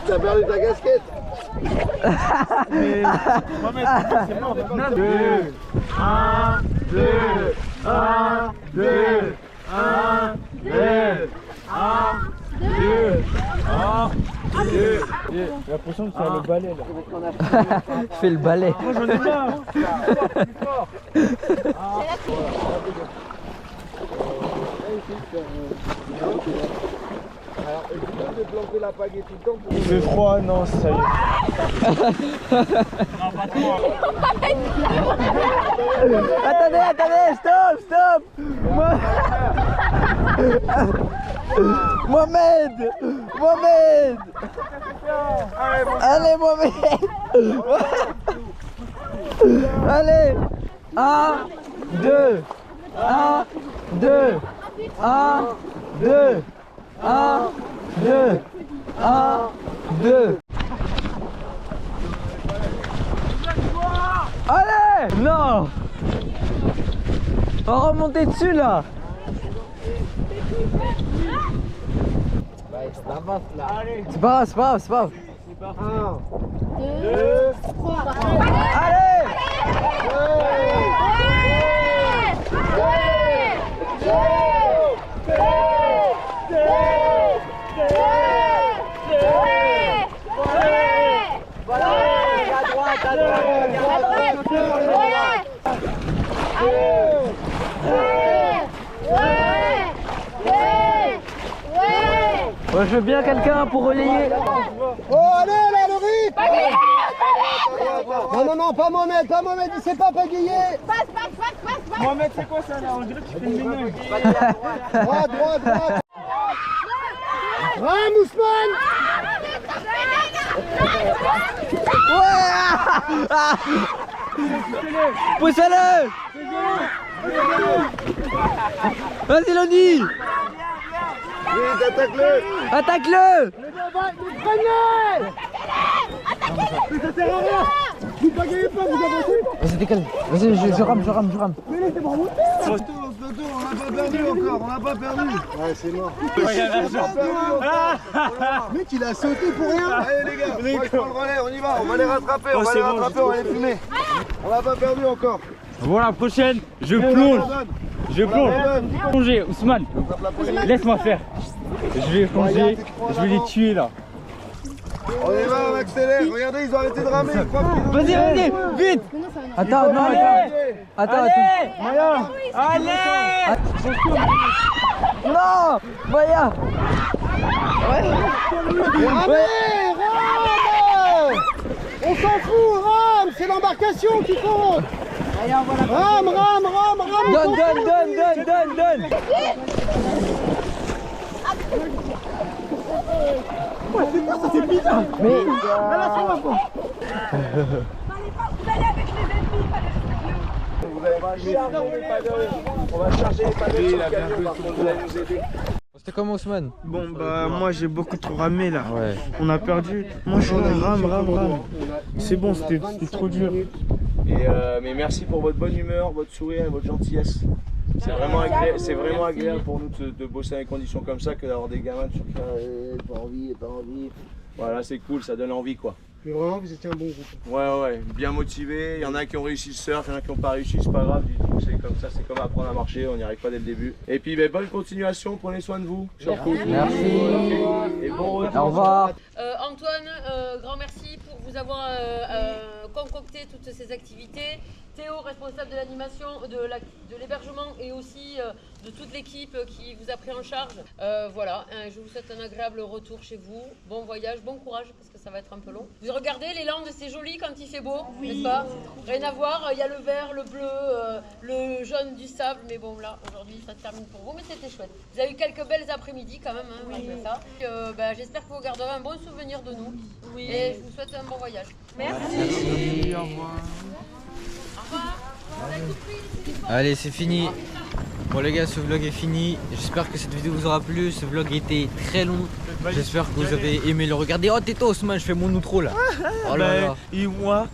T'as perdu ta casquette. Mohamed, c'est mort. 2. J'ai l'impression que c'est le balai là. Fais le balai. Moi j'en ai marre. Plus fort. Alors, évitez de planter la pagaie tout le temps pour. Il fait froid, non, ça y est. Non, pas trop. Attendez, stop. Mohamed. Allez, Mohamed. Allez. 1, 2. 1, 2, 1, 2, 1, 2. Allez! Non! On va remonter dessus là! C'est pas grave, c'est pas grave, c'est pas grave. 1, 2, 3. Allez! Ouais, je veux bien quelqu'un pour relayer. Oh, allez, là, le rythme. Non, pas Mohamed, il sait pas pagayer. Passe. Mohamed, c'est quoi ça là? On dirait que tu fais une ménage. Droite. Ram, Ousmane. Pousse-le! Vas-y, Loni! Vite, attaque-le. Attaque-le! Prenez. Mais ça sert à rien. Vous pagayez pas, vous avancez pas. Vas-y, décale. Vas-y, je rame. Mais laissez moi monter. On n'a pas perdu encore, on n'a pas perdu. Ouais, c'est mort. Mec, il a sauté pour rien. Allez les gars, moi je prends le relais, on y va, on va les rattraper, on va les fumer. On n'a pas perdu encore. Bon, la prochaine, je plonge. Plonger, Ousmane, laisse-moi faire. Je vais plonger, je vais les tuer là. On y va, on accélère, regardez, ils ont arrêté de ramer. Vas-y, vite! Attends. Maya, allez! Non! Maya! Rame. On s'en fout, rame, c'est l'embarcation qui compte. Rame. Donne! C'est bizarre. Mais... On va charger les panneaux sur le camion, par contre, vous allez nous aider. C'était comment, Ousmane? Bon bah moi j'ai beaucoup trop ramé là. Ouais. On a perdu. Moi je rame. C'est bon, c'était trop dur. Mais merci pour votre bonne humeur, votre sourire et votre gentillesse. C'est vraiment agréable pour nous de bosser dans des conditions comme ça que d'avoir des gamins sur qui pas envie. Voilà, c'est cool, ça donne envie quoi. Mais vraiment, vous étiez un bon groupe. Ouais, bien motivé. Il y en a qui ont réussi le surf, il y en a qui n'ont pas réussi, c'est pas grave. C'est comme ça, c'est comme apprendre à marcher, on n'y arrive pas dès le début. Et puis bonne continuation, prenez soin de vous. Surtout. Merci. Et bon retour. Au revoir. Antoine, grand merci pour vous avoir concocté toutes ces activités. Théo, responsable de l'animation, de l'hébergement et aussi de toute l'équipe qui vous a pris en charge. Voilà, je vous souhaite un agréable retour chez vous. Bon voyage, bon courage parce que ça va être un peu long. Vous regardez les Landes, c'est joli quand il fait beau, n'est-ce pas? Rien à voir, il y a le vert, le bleu, le jaune du sable, mais bon là, aujourd'hui ça se termine pour vous, mais c'était chouette. Vous avez eu quelques belles après-midi quand même, malgré ça. J'espère que vous garderez un bon souvenir de nous. Et je vous souhaite un bon voyage. Merci. Au revoir. Allez, c'est fini. Bon les gars, ce vlog est fini. J'espère que cette vidéo vous aura plu. Ce vlog était très long. J'espère que vous avez aimé le regarder. Oh tais-toi Ousmane, je fais mon outro là. Oh là là. Et moi,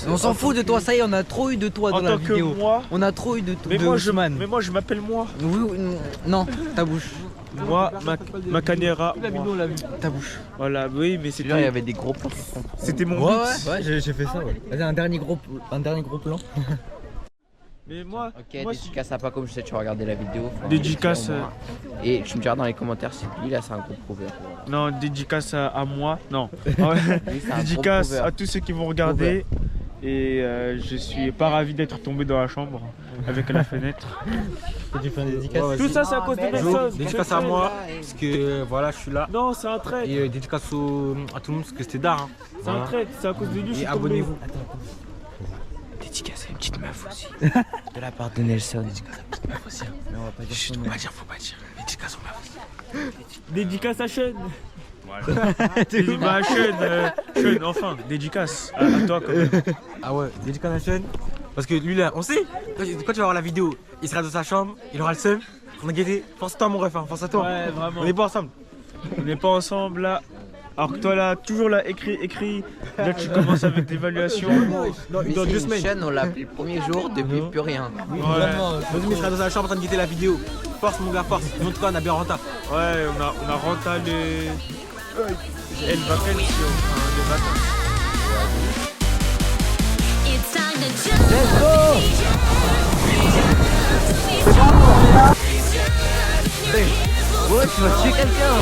on s'en fout de toi, ça y est, on a trop eu de toi dans la vidéo. On a trop eu de Ousmane. Mais moi je m'appelle moi. Oui, non, ta bouche. Moi, ma canéra. Ta bouche. Voilà, oui, mais c'était. Là, il y avait des gros plans. C'était mon but. Ouais, j'ai fait ça. Ouais. Vas-y, un dernier gros plan. Mais moi. Ok, dédicace à pas comme je sais, tu vas regarder la vidéo. Dédicace. Et tu me diras dans les commentaires si lui là c'est un gros prouveur. Non, dédicace à moi. Non. Dédicace à tous ceux qui vont regarder. Et je suis pas ravi d'être tombé dans la chambre avec la fenêtre. Tu fais une dédicace. Tout ça c'est à cause de personne. Dédicace à moi parce que voilà je suis là. Non, c'est un trait. Et dédicace à tout le monde parce que c'était d'art. C'est un trait, c'est à cause de lui. Et abonnez-vous. Dédicace à une petite meuf aussi. De la part de Nelson. Dédicace à une petite meuf aussi. Mais on va pas dire Chut, faut pas dire. Dédicace aux meufs. Dédicace à Sean. Bah Sean, enfin, dédicace à toi quand même. Ah ouais, dédicace à Sean. Parce que lui là, on sait, quand tu vas voir la vidéo, il sera dans sa chambre, il aura le seum, On a guetté. Pense à toi mon ref, hein. Pense à toi. Ouais, vraiment. On n'est pas ensemble. On n'est pas ensemble là. Alors que toi là, toujours là, écrit. Là tu commences avec l'évaluation. Dans 2 semaines. Chaîne, on l'a appelé le premier jour, depuis plus rien. Vas-y, mais je serai dans la chambre en train de guetter la vidéo. Force mon gars, force. Nous en tout cas on a bien renta. Ouais, on a renta les... Elle va faire le matin. Let's go. Ouais, tu vas tuer quelqu'un.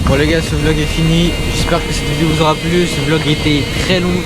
Bon les gars, ce vlog est fini. J'espère que cette vidéo vous aura plu. Ce vlog était très long.